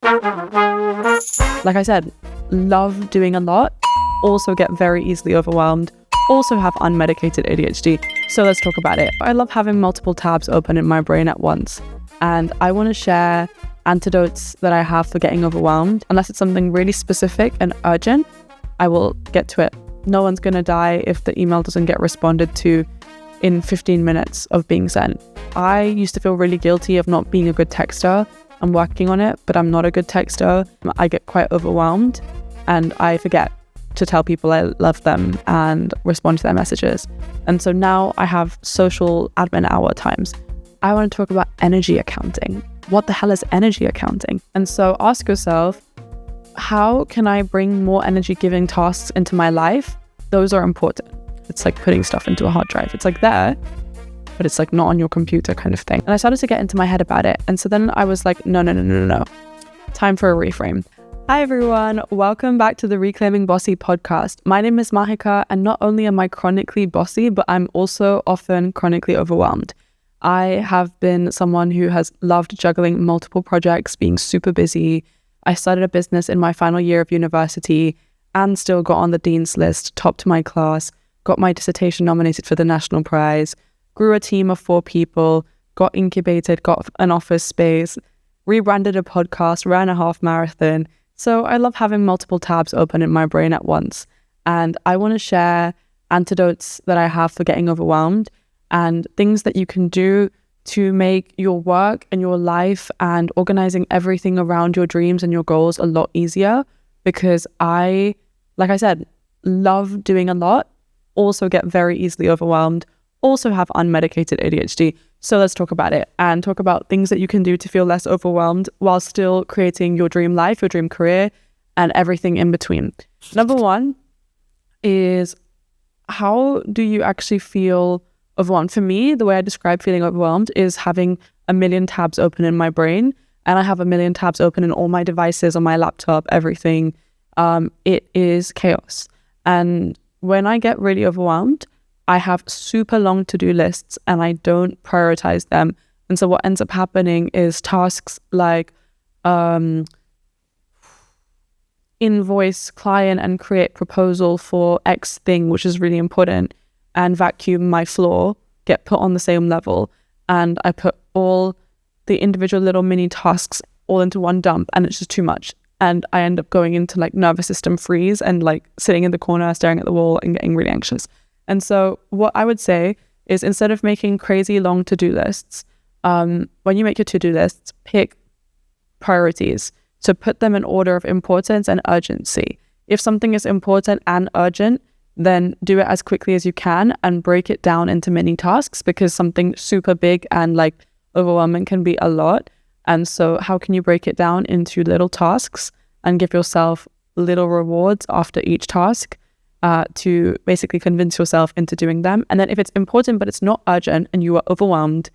Like I said, love doing a lot, also get very easily overwhelmed, also have unmedicated ADHD. So let's talk about it. I love having multiple tabs open in my brain at once. And I want to share antidotes that I have for getting overwhelmed. Unless it's something really specific and urgent, I will get to it. No one's going to die if the email doesn't get responded to in 15 minutes of being sent. I used to feel really guilty of not being a good texter. I'm working on it, but I'm not a good texter. I get quite overwhelmed and I forget to tell people I love them and respond to their messages. And so now I have social admin hour times. I want to talk about energy accounting. What the hell is energy accounting? And so ask yourself, how can I bring more energy giving tasks into my life? Those are important. It's like putting stuff into a hard drive. It's like there, but it's like not on your computer kind of thing. And I started to get into my head about it. And so then I was like, no. Time for a reframe. Hi everyone, welcome back to the Reclaiming Bossy podcast. My name is Mahika, and not only am I chronically bossy, but I'm also often chronically overwhelmed. I have been someone who has loved juggling multiple projects, being super busy. I started a business in my final year of university and still got on the dean's list, topped my class, got my dissertation nominated for the national prize, grew a team of 4 people, got incubated, got an office space, rebranded a podcast, ran a half marathon. So I love having multiple tabs open in my brain at once. And I want to share antidotes that I have for getting overwhelmed and things that you can do to make your work and your life and organizing everything around your dreams and your goals a lot easier. Because I, like I said, love doing a lot, also get very easily overwhelmed, also have unmedicated ADHD. So let's talk about it and talk about things that you can do to feel less overwhelmed while still creating your dream life, your dream career, and everything in between. Number 1 is, how do you actually feel overwhelmed? For me, the way I describe feeling overwhelmed is having a million tabs open in my brain, and I have a million tabs open in all my devices, on my laptop, everything. It is chaos. And when I get really overwhelmed, I have super long to-do lists and I don't prioritize them. And so what ends up happening is tasks like invoice client and create proposal for X thing, which is really important, and vacuum my floor get put on the same level. And I put all the individual little mini tasks all into one dump, and it's just too much. And I end up going into like nervous system freeze and like sitting in the corner, staring at the wall and getting really anxious. And so what I would say is, instead of making crazy long to-do lists, when you make your to-do lists, pick priorities. So put them in order of importance and urgency. If something is important and urgent, then do it as quickly as you can and break it down into mini tasks, because something super big and like overwhelming can be a lot. And so how can you break it down into little tasks and give yourself little rewards after each task? To basically convince yourself into doing them. And then if it's important but it's not urgent and you are overwhelmed,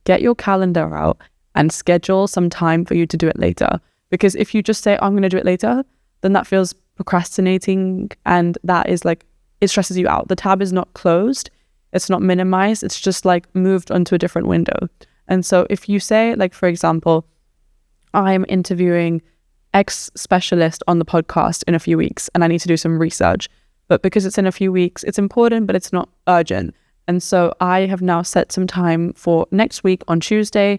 get your calendar out and schedule some time for you to do it later. Because if you just say, I'm going to do it later, then that feels procrastinating, and that is like, it stresses you out. The tab is not closed, it's not minimized, it's just like moved onto a different window. And so if you say, like, for example, I'm interviewing X specialist on the podcast in a few weeks and I need to do some research, but because it's in a few weeks, it's important, but it's not urgent. And so I have now set some time for next week on Tuesday.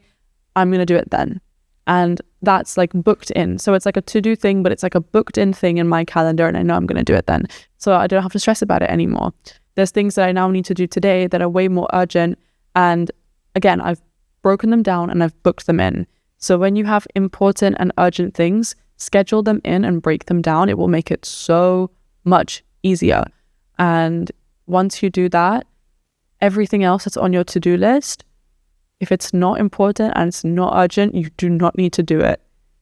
I'm going to do it then. And that's like booked in. So it's like a to-do thing, but it's like a booked in thing in my calendar, and I know I'm going to do it then. So I don't have to stress about it anymore. There's things that I now need to do today that are way more urgent. And again, I've broken them down and I've booked them in. So when you have important and urgent things, schedule them in and break them down. It will make it so much easier. And once you do that, everything else that's on your to-do list, if it's not important and it's not urgent, you do not need to do it.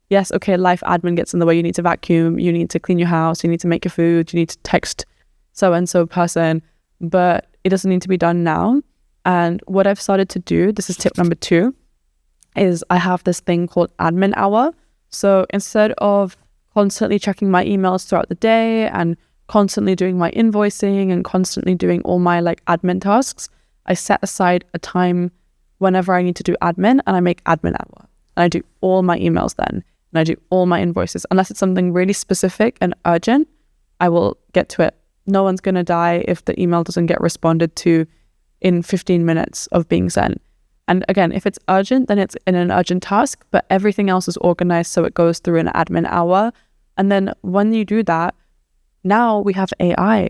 Yes, okay, life admin gets in the way. You need to vacuum, you need to clean your house, you need to make your food, you need to text so-and-so person, but it doesn't need to be done now. And what I've started to do, this is tip number 2, is I have this thing called admin hour. So instead of constantly checking my emails throughout the day and constantly doing my invoicing and constantly doing all my like admin tasks, I set aside a time whenever I need to do admin, and I make admin hour. And I do all my emails then. and I do all my invoices. Unless it's something really specific and urgent, I will get to it. No one's going to die if the email doesn't get responded to in 15 minutes of being sent. And again, if it's urgent, then it's in an urgent task, but everything else is organized so it goes through an admin hour. And then when you do that, now we have AI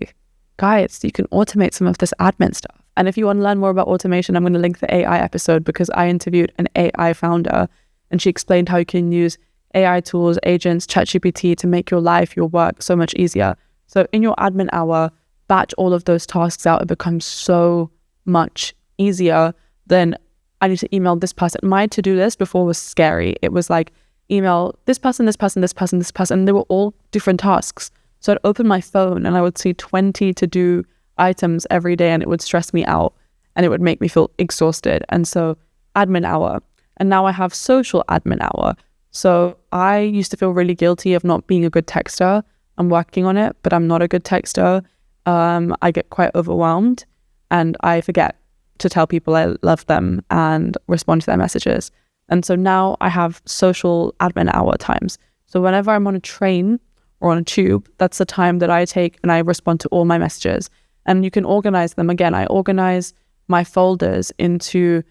guides. You can automate some of this admin stuff. And if you want to learn more about automation, I'm going to link the AI episode because I interviewed an AI founder and she explained how you can use AI tools, agents, ChatGPT to make your life, your work so much easier. So in your admin hour, batch all of those tasks out. It becomes so much easier than I need to email this person. My to-do list before was scary. It was like email this person, this person, this person, this person. And they were all different tasks. So I'd open my phone and I would see 20 to-do items every day and it would stress me out and it would make me feel exhausted. And so admin hour. And now I have social admin hour. So I used to feel really guilty of not being a good texter. I'm working on it, but I'm not a good texter. I get quite overwhelmed and I forget to tell people I love them and respond to their messages. And so now I have social admin hour times. So whenever I'm on a train or on a tube, that's the time that I take and I respond to all my messages. And you can organize them. Again, I organize my folders into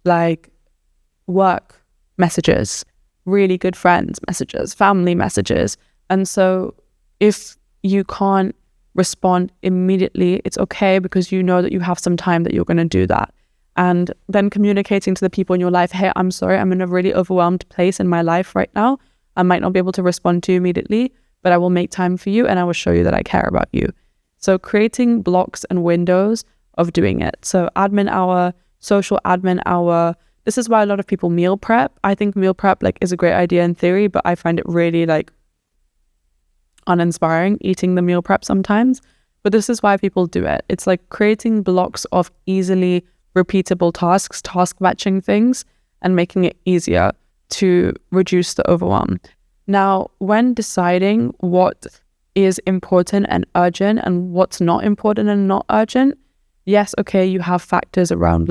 like work messages, really good friends messages, family messages. And so if you can't respond immediately, it's okay because you know that you have some time that you're going to do that. And then communicating to the people in your life, hey, I'm sorry, I'm in a really overwhelmed place in my life right now. I might not be able to respond to you immediately, but I will make time for you and I will show you that I care about you. So creating blocks and windows of doing it. So admin hour, social admin hour. This is why a lot of people meal prep. I think meal prep is a great idea in theory, but I find it really uninspiring eating the meal prep sometimes. But this is why people do it. It's like creating blocks of easily repeatable tasks, task batching things, and making it easier to reduce the overwhelm. Now, when deciding what is important and urgent and what's not important and not urgent, yes, okay, you have factors around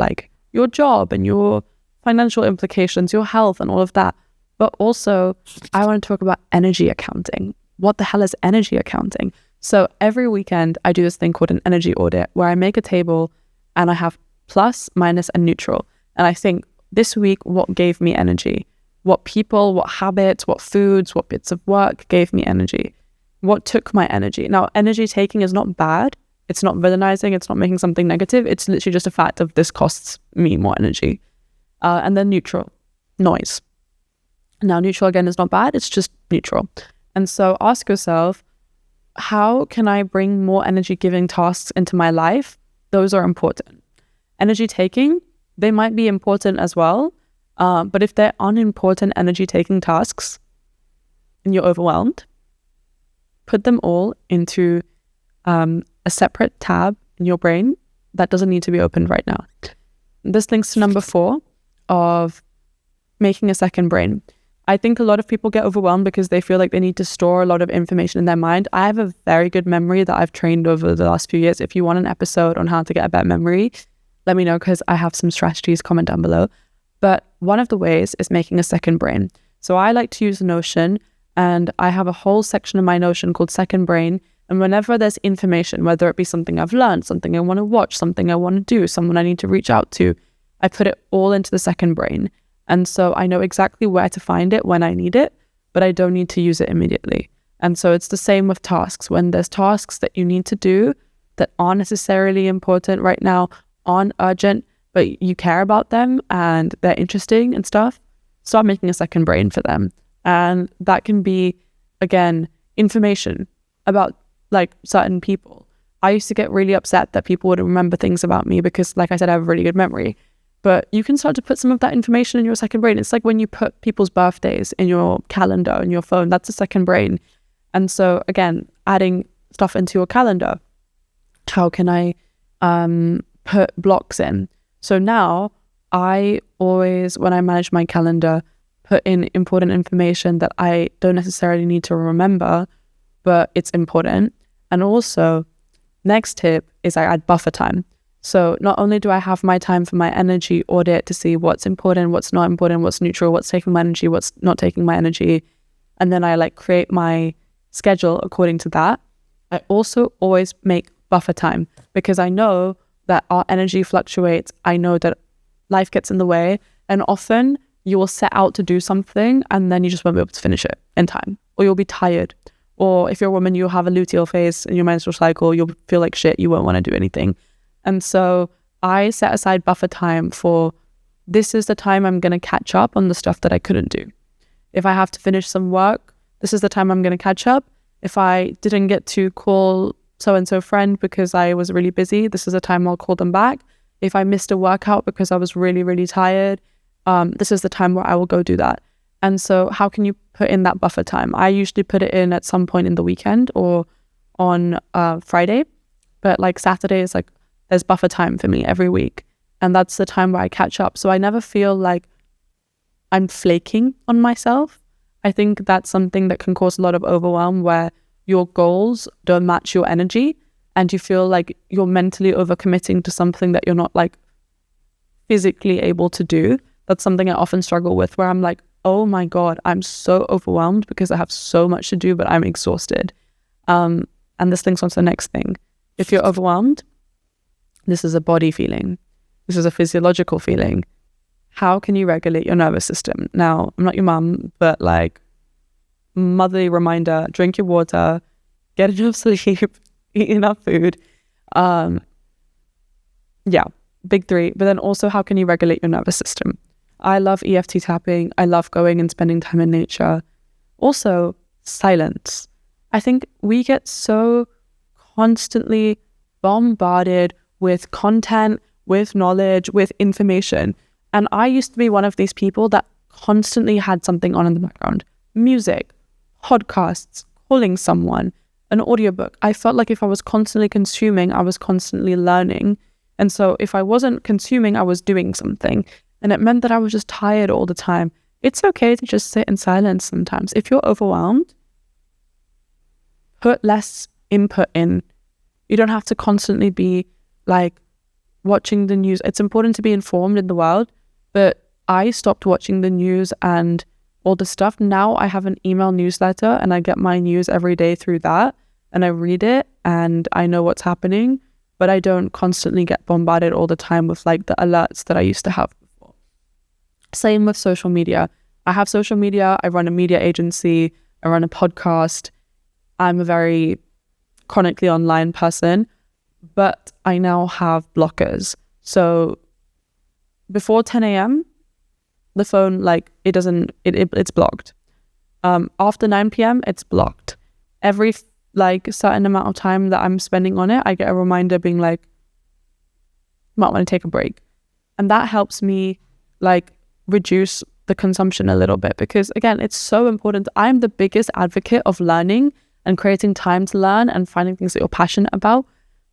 your job and your financial implications, your health and all of that. But also, I want to talk about energy accounting. What the hell is energy accounting? So every weekend, I do this thing called an energy audit where I make a table and I have plus, minus, and neutral. And I think this week, what gave me energy? What people, what habits, what foods, what bits of work gave me energy? What took my energy? Now, energy taking is not bad. It's not villainizing. It's not making something negative. It's literally just a fact of this costs me more energy. And then neutral, noise. Now, neutral again is not bad. It's just neutral. And so ask yourself, how can I bring more energy giving tasks into my life? Those are important. Energy taking, they might be important as well. But if they're unimportant energy taking tasks and you're overwhelmed, put them all into a separate tab in your brain that doesn't need to be opened right now. This links to number 4 of making a second brain. I think a lot of people get overwhelmed because they feel like they need to store a lot of information in their mind. I have a very good memory that I've trained over the last few years. If you want an episode on how to get a better memory, let me know because I have some strategies. Comment down below. But one of the ways is making a second brain. So I like to use Notion, and I have a whole section of my Notion called Second Brain. And whenever there's information, whether it be something I've learned, something I want to watch, something I want to do, someone I need to reach out to, I put it all into the second brain. And so I know exactly where to find it when I need it, but I don't need to use it immediately. And so it's the same with tasks. When there's tasks that you need to do that aren't necessarily important right now, aren't urgent, but you care about them and they're interesting and stuff, start making a second brain for them. And that can be, again, information about certain people. I used to get really upset that people wouldn't remember things about me because, like I said, I have a really good memory. But you can start to put some of that information in your second brain. It's like when you put people's birthdays in your calendar, in your phone, that's a second brain. And so, again, adding stuff into your calendar. How can I put blocks in? So now I always, when I manage my calendar, put in important information that I don't necessarily need to remember, but it's important. And also, next tip is I add buffer time. So not only do I have my time for my energy audit to see what's important, what's not important, what's neutral, what's taking my energy, what's not taking my energy, and then I like create my schedule according to that. I also always make buffer time because I know that our energy fluctuates. I know that life gets in the way, and often you will set out to do something and then you just won't be able to finish it in time, or you'll be tired. Or if you're a woman, you'll have a luteal phase in your menstrual cycle, you'll feel like shit, you won't want to do anything. And so I set aside buffer time for, this is the time I'm going to catch up on the stuff that I couldn't do. If I have to finish some work, this is the time I'm going to catch up. If I didn't get to call so-and-so friend because I was really busy, this is the time I'll call them back. If I missed a workout because I was really, really tired, this is the time where I will go do that. And so how can you put in that buffer time? I usually put it in at some point in the weekend or on Friday, but like Saturday is like, there's buffer time for me every week. And that's the time where I catch up. So I never feel like I'm flaking on myself. I think that's something that can cause a lot of overwhelm, where your goals don't match your energy and you feel like you're mentally overcommitting to something that you're not like physically able to do. That's something I often struggle with, where I'm like, oh my God, I'm so overwhelmed because I have so much to do, but I'm exhausted. And this links on to the next thing. If you're overwhelmed, this is a body feeling. This is a physiological feeling. How can you regulate your nervous system? Now, I'm not your mum, but like, motherly reminder, drink your water, get enough sleep, eat enough food. Yeah, big three. But then also, how can you regulate your nervous system? I love EFT tapping. I love going and spending time in nature. Also, silence. I think we get so constantly bombarded with content, with knowledge, with information. And I used to be one of these people that constantly had something on in the background. Music, podcasts, calling someone, an audiobook. I felt like if I was constantly consuming, I was constantly learning. And so if I wasn't consuming, I was doing something. And it meant that I was just tired all the time. It's okay to just sit in silence sometimes. If you're overwhelmed, put less input in. You don't have to constantly be like watching the news. It's important to be informed in the world, but I stopped watching the news and all the stuff. Now I have an email newsletter and I get my news every day through that, and I read it and I know what's happening, but I don't constantly get bombarded all the time with like the alerts that I used to have before. Same with social media. I have social media. I run a media agency. I run a podcast. I'm a very chronically online person, but I now have blockers. So before 10 a.m., the phone, like, it's blocked. After 9 p.m., it's blocked. Every like certain amount of time that I'm spending on it, I get a reminder being like, might want to take a break. And that helps me like reduce the consumption a little bit, because again, it's so important. I'm the biggest advocate of learning and creating time to learn and finding things that you're passionate about,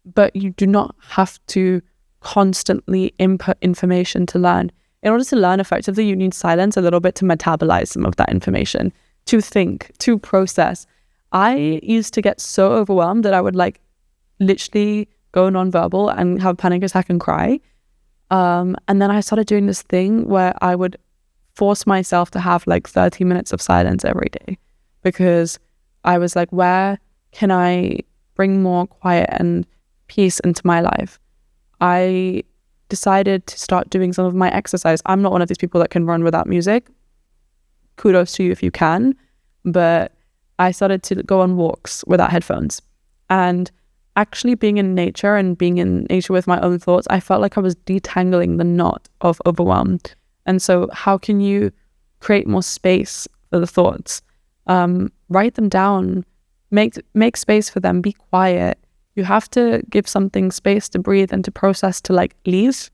but you do not have to constantly input information to learn. In order to learn effectively, you need silence a little bit to metabolize some of that information, to think, to process. I used to get so overwhelmed that I would like literally go nonverbal and have a panic attack and cry. And then I started doing this thing where I would force myself to have like 30 minutes of silence every day, because I was like, where can I bring more quiet and peace into my life? I decided to start doing some of my exercise. I'm not one of these people that can run without music. Kudos to you if you can. But I started to go on walks without headphones. And actually being in nature and being in nature with my own thoughts, I felt like I was detangling the knot of overwhelm. And so how can you create more space for the thoughts? Write them down, make space for them, be quiet. You have to give something space to breathe and to process, to like leave.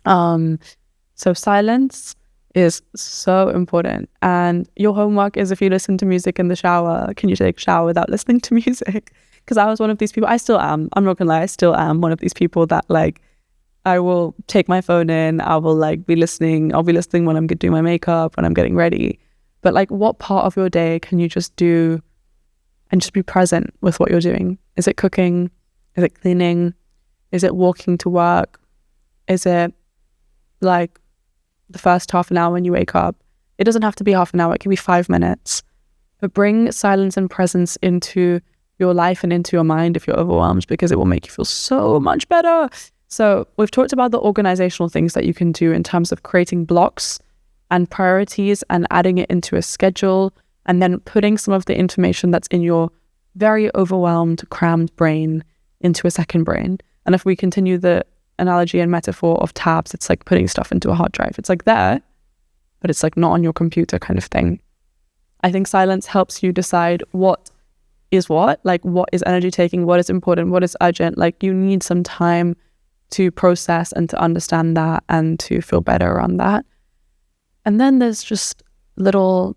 So silence is so important. And your homework is, if you listen to music in the shower, can you take a shower without listening to music? Because I was one of these people. I still am. I'm not gonna lie. I still am one of these people that like, I will take my phone in. I will like be listening. I'll be listening when I'm doing my makeup, when I'm getting ready. But like, what part of your day can you just do and just be present with what you're doing? Is it cooking? Is it cleaning? Is it walking to work? Is it like the first half an hour when you wake up? It doesn't have to be half an hour. It can be 5 minutes. but bring silence and presence into your life and into your mind if you're overwhelmed, because it will make you feel so much better. So we've talked about the organizational things that you can do in terms of creating blocks and priorities and adding it into a schedule, and then putting some of the information that's in your very overwhelmed, crammed brain into a second brain. And if we continue the analogy and metaphor of tabs, it's like putting stuff into a hard drive. It's like there, but it's like not on your computer kind of thing. I think silence helps you decide what is what, like what is energy taking, what is important, what is urgent. Like you need some time to process and to understand that and to feel better around that. And then there's just little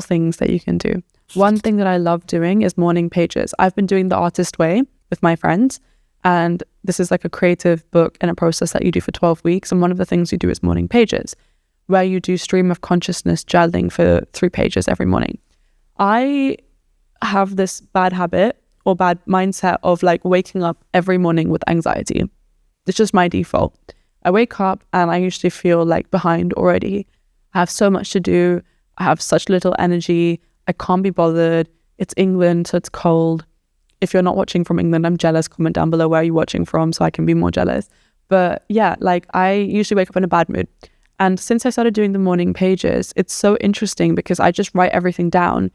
things that you can do. One thing that I love doing is morning pages. I've been doing the artist way with my friends, and this is like a creative book and a process that you do for 12 weeks. And one of the things you do is morning pages, where you do stream of consciousness journaling for 3 pages every morning. I have this bad habit or bad mindset of like waking up every morning with anxiety. It's just my default. I wake up and I usually feel like behind already. I have so much to do. I have such little energy. I can't be bothered. It's England, so it's cold. If you're not watching from England, I'm jealous. Comment down below where you're watching from so I can be more jealous. But yeah, like I usually wake up in a bad mood. And since I started doing the morning pages, it's so interesting because I just write everything down.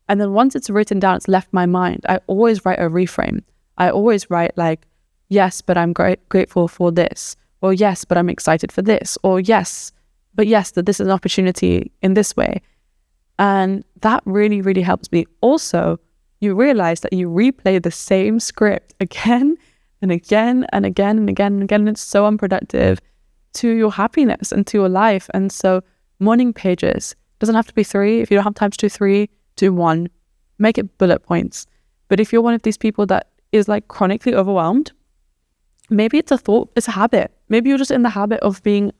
And then once it's written down, it's left my mind. I always write a reframe. I always write like, yes, but I'm grateful for this. Or yes, but I'm excited for this. Or yes, but yes, that this is an opportunity in this way. And that really, really helps me. Also, you realize that you replay the same script again and again and again and again and again. And it's so unproductive to your happiness and to your life. And so morning pages doesn't have to be 3. If you don't have time to do 3, do 1. Make it bullet points. But if you're one of these people that is like chronically overwhelmed, maybe it's a thought, it's a habit. Maybe you're just in the habit of being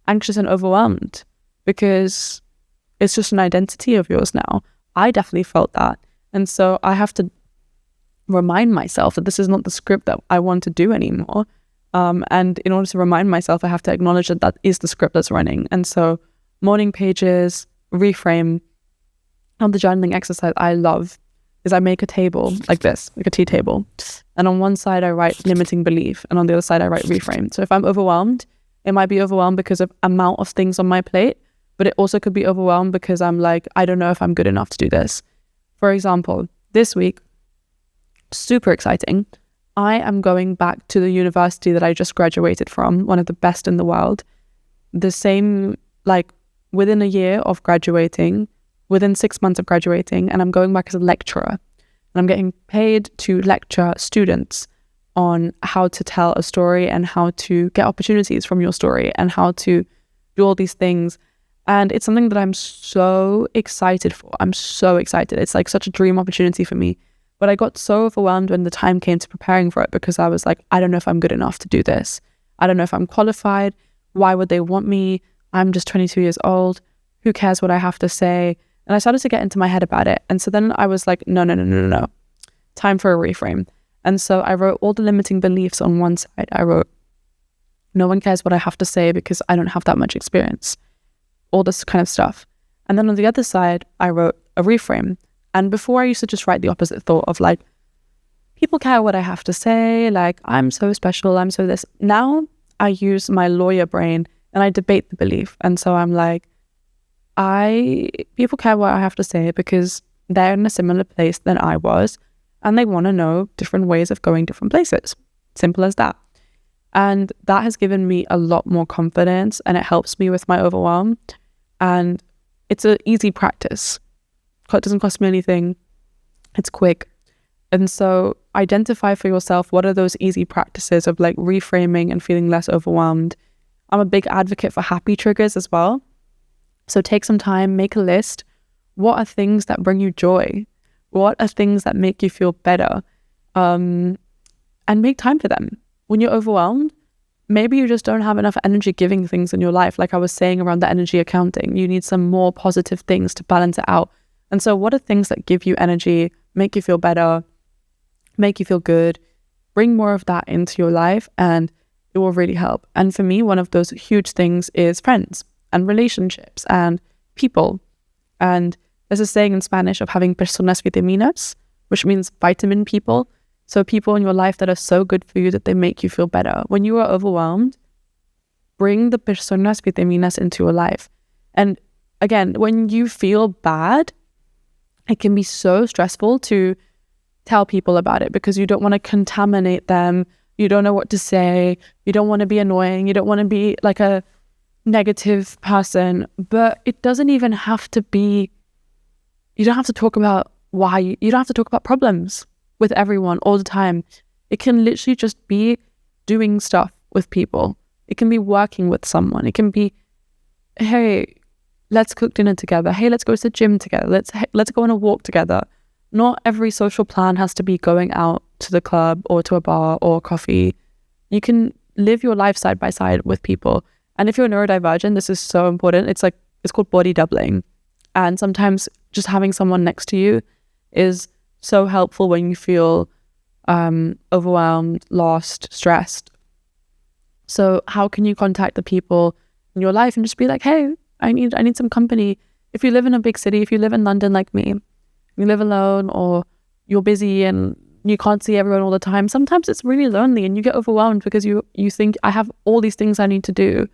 anxious and overwhelmed because it's just an identity of yours now. I definitely felt that. And so I have to remind myself that this is not the script that I want to do anymore. And in order to remind myself, I have to acknowledge that that is the script that's running. And so morning pages, reframe. On the journaling exercise I love is I make a table like this, like a tea table. And on one side I write limiting belief, and on the other side I write reframe. So if I'm overwhelmed, it might be overwhelmed because of amount of things on my plate, but it also could be overwhelmed because I'm like, I don't know if I'm good enough to do this. For example, this week, super exciting, I am going back to the university that I just graduated from, one of the best in the world. The same, like within a year of graduating, within 6 months of graduating, and I'm going back as a lecturer. And I'm getting paid to lecture students on how to tell a story and how to get opportunities from your story and how to do all these things. And it's something that I'm so excited for. I'm so excited. It's like such a dream opportunity for me. But I got so overwhelmed when the time came to preparing for it because I was like, I don't know if I'm good enough to do this. I don't know if I'm qualified. Why would they want me? I'm just 22 years old. Who cares what I have to say? And I started to get into my head about it. And so then I was like, no. Time for a reframe. And so I wrote all the limiting beliefs on one side. I wrote, no one cares what I have to say because I don't have that much experience. All this kind of stuff. And then on the other side, I wrote a reframe. And before I used to just write the opposite thought of like, people care what I have to say. Like, I'm so special. I'm so this. Now I use my lawyer brain and I debate the belief. And so I'm like, people care what I have to say because they're in a similar place than I was, and they want to know different ways of going different places. Simple as that. And that has given me a lot more confidence, and it helps me with my overwhelm. And it's an easy practice. It doesn't cost me anything. It's quick. And so identify for yourself what are those easy practices of like reframing and feeling less overwhelmed. I'm a big advocate for happy triggers as well. So take some time, make a list. What are things that bring you joy? What are things that make you feel better? And make time for them. When you're overwhelmed, maybe you just don't have enough energy giving things in your life. Like I was saying around the energy accounting, you need some more positive things to balance it out. And so what are things that give you energy, make you feel better, make you feel good? Bring more of that into your life and it will really help. And for me, one of those huge things is friends and relationships and people. And There's a saying in Spanish of having personas vitaminas, which means vitamin people. So people in your life that are so good for you that they make you feel better. When you are overwhelmed, bring the personas vitaminas into your life. And again, when you feel bad, it can be so stressful to tell people about it because you don't want to contaminate them. You don't know what to say. You don't want to be annoying. You don't want to be like a negative person. But it doesn't even have to be, you don't have to talk about you don't have to talk about problems with everyone all the time. It can literally just be doing stuff with people. It can be working with someone. It can be, hey, let's cook dinner together. Hey, let's go to the gym together. Let's go on a walk together. Not every social plan has to be going out to the club or to a bar or coffee. You can live your life side by side with people. And if you're neurodivergent, this is so important. It's called body doubling. And sometimes just having someone next to you is so helpful when you feel overwhelmed, lost, stressed. So how can you contact the people in your life and just be like, hey, I need some company. If you live in a big city, if you live in London like me, you live alone or you're busy and you can't see everyone all the time, sometimes it's really lonely and you get overwhelmed because you think, I have all these things I need to do,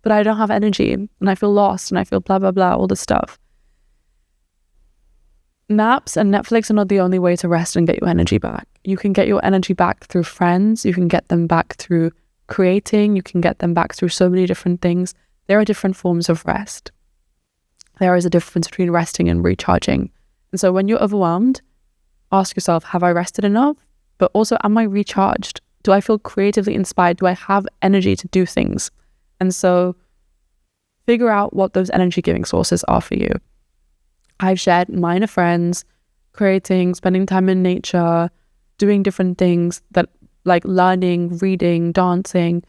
but I don't have energy and I feel lost and I feel blah, blah, blah, all this stuff. Naps and Netflix are not the only way to rest and get your energy back. You can get your energy back through friends. You can get them back through creating. You can get them back through so many different things. There are different forms of rest. There is a difference between resting and recharging. And so when you're overwhelmed, ask yourself, have I rested enough? But also, am I recharged? Do I feel creatively inspired? Do I have energy to do things? And so figure out what those energy giving sources are for you. I've shared mine are friends, creating, spending time in nature, doing different things that like learning, reading, dancing.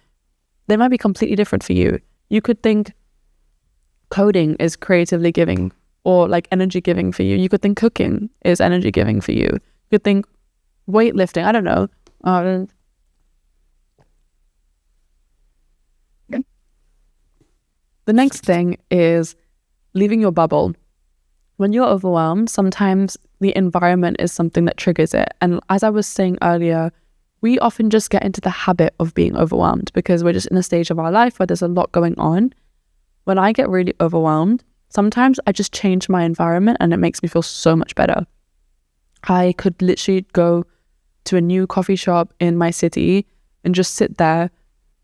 They might be completely different for you. You could think coding is creatively giving or like energy giving for you. You could think cooking is energy giving for you. You could think weightlifting. I don't know. The next thing is leaving your bubble. When you're overwhelmed, sometimes the environment is something that triggers it. And as I was saying earlier, we often just get into the habit of being overwhelmed because we're just in a stage of our life where there's a lot going on. When I get really overwhelmed, sometimes I just change my environment and it makes me feel so much better. I could literally go to a new coffee shop in my city and just sit there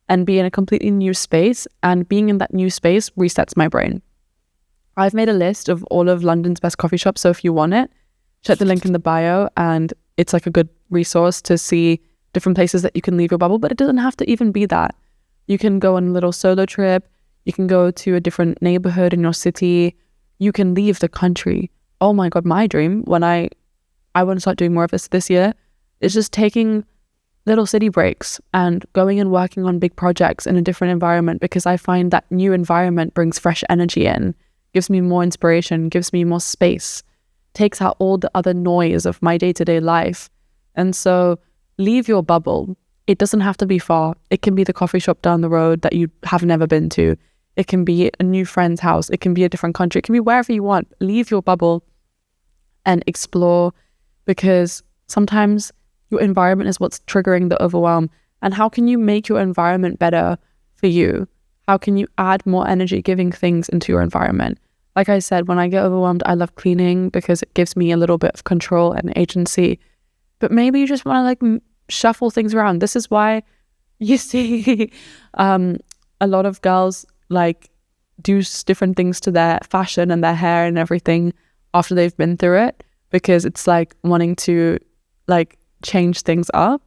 and be in a completely new space, and being in that new space resets my brain. I've made a list of all of London's best coffee shops, so if you want it, check the link in the bio, and it's like a good resource to see different places that you can leave your bubble, but it doesn't have to even be that. You can go on a little solo trip, you can go to a different neighborhood in your city, you can leave the country. Oh my God, my dream, when I want to start doing more of this year, is just taking little city breaks and going and working on big projects in a different environment, because I find that new environment brings fresh energy in, gives me more inspiration, gives me more space, takes out all the other noise of my day-to-day life. And so leave your bubble. It doesn't have to be far. It can be the coffee shop down the road that you have never been to. It can be a new friend's house. It can be a different country. It can be wherever you want. Leave your bubble and explore, because sometimes your environment is what's triggering the overwhelm. And how can you make your environment better for you? How can you add more energy giving things into your environment? Like I said, when I get overwhelmed, I love cleaning because it gives me a little bit of control and agency. But maybe you just want to like shuffle things around. This is why you see a lot of girls like do different things to their fashion and their hair and everything after they've been through it, because it's like wanting to like change things up.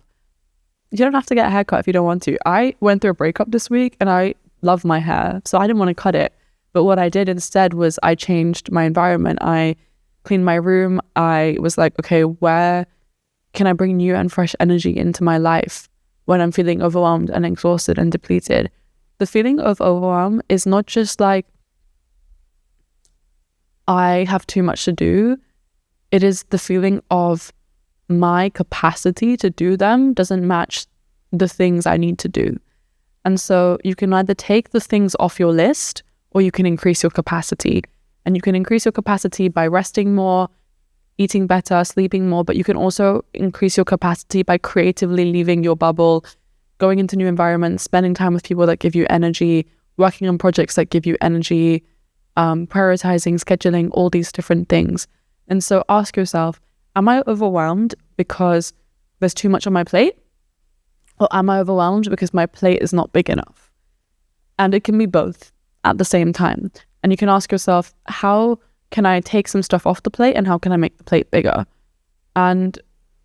You don't have to get a haircut if you don't want to. I went through a breakup this week and I love my hair, so I didn't want to cut it. But what I did instead was I changed my environment. I cleaned my room. I was like, okay, where can I bring new and fresh energy into my life when I'm feeling overwhelmed and exhausted and depleted? The feeling of overwhelm is not just like I have too much to do. It is the feeling of my capacity to do them doesn't match the things I need to do. And so you can either take the things off your list or you can increase your capacity. And you can increase your capacity by resting more, eating better, sleeping more, but you can also increase your capacity by creatively leaving your bubble, going into new environments, spending time with people that give you energy, working on projects that give you energy, prioritizing, scheduling, all these different things. And so ask yourself, am I overwhelmed because there's too much on my plate? Or am I overwhelmed because my plate is not big enough? And it can be both at the same time. And you can ask yourself, how can I take some stuff off the plate and how can I make the plate bigger? And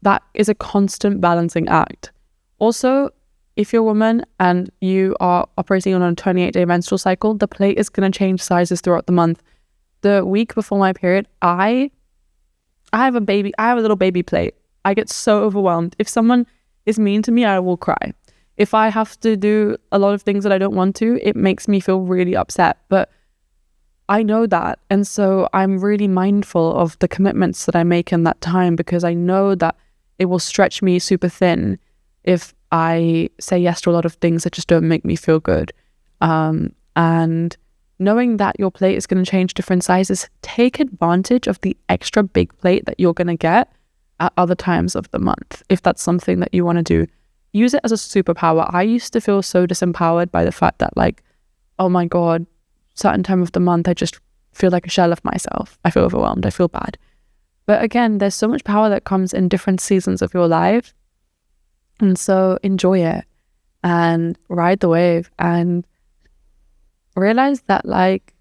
that is a constant balancing act. Also, if you're a woman and you are operating on a 28-day menstrual cycle, the plate is going to change sizes throughout the month. The week before my period, I have a little baby plate. I get so overwhelmed. If someone is mean to me, I will cry. If I have to do a lot of things that I don't want to, it makes me feel really upset. But I know that. And so I'm really mindful of the commitments that I make in that time, because I know that it will stretch me super thin if I say yes to a lot of things that just don't make me feel good. And knowing that your plate is going to change different sizes, take advantage of the extra big plate that you're going to get at other times of the month. If that's something that you want to do, use it as a superpower. I used to feel so disempowered by the fact that, like, oh my God, certain time of the month, I just feel like a shell of myself. I feel overwhelmed. I feel bad. But again, there's so much power that comes in different seasons of your life. And so enjoy it and ride the wave and realize that, like,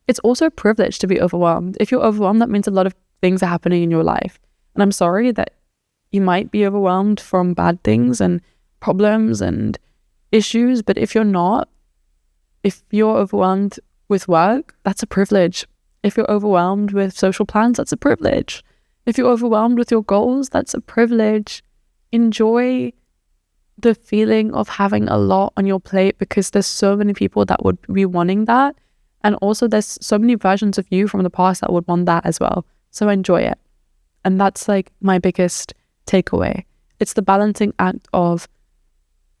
it's also a privilege to be overwhelmed. If you're overwhelmed, that means a lot of things are happening in your life. And I'm sorry that you might be overwhelmed from bad things and problems and issues. But if you're not, if you're overwhelmed with work, that's a privilege. If you're overwhelmed with social plans, that's a privilege. If you're overwhelmed with your goals, that's a privilege. Enjoy the feeling of having a lot on your plate, because there's so many people that would be wanting that. And also there's so many versions of you from the past that would want that as well. So enjoy it. And that's like my biggest takeaway. It's the balancing act of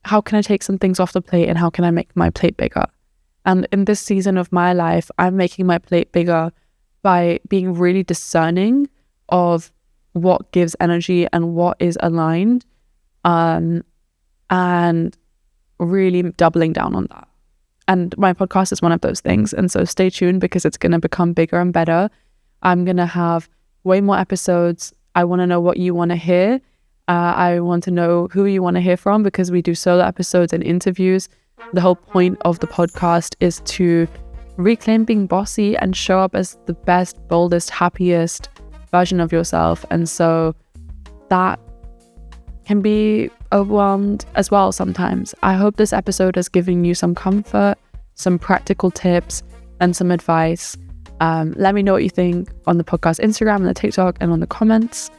how can I take some things off the plate and how can I make my plate bigger? And in this season of my life, I'm making my plate bigger by being really discerning of what gives energy and what is aligned, and really doubling down on that. And my podcast is one of those things. And so stay tuned, because it's going to become bigger and better. I'm going to have way more episodes. I want to know what you want to hear. I want to know who you want to hear from, because we do solo episodes and interviews. The whole point of the podcast is to reclaim being bossy and show up as the best, boldest, happiest version of yourself. And so that can be overwhelmed as well sometimes. I hope this episode has given you some comfort, some practical tips, and some advice. Let me know what you think on the podcast Instagram and the TikTok and on the comments.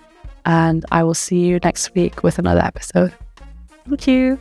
And I will see you next week with another episode. Thank you.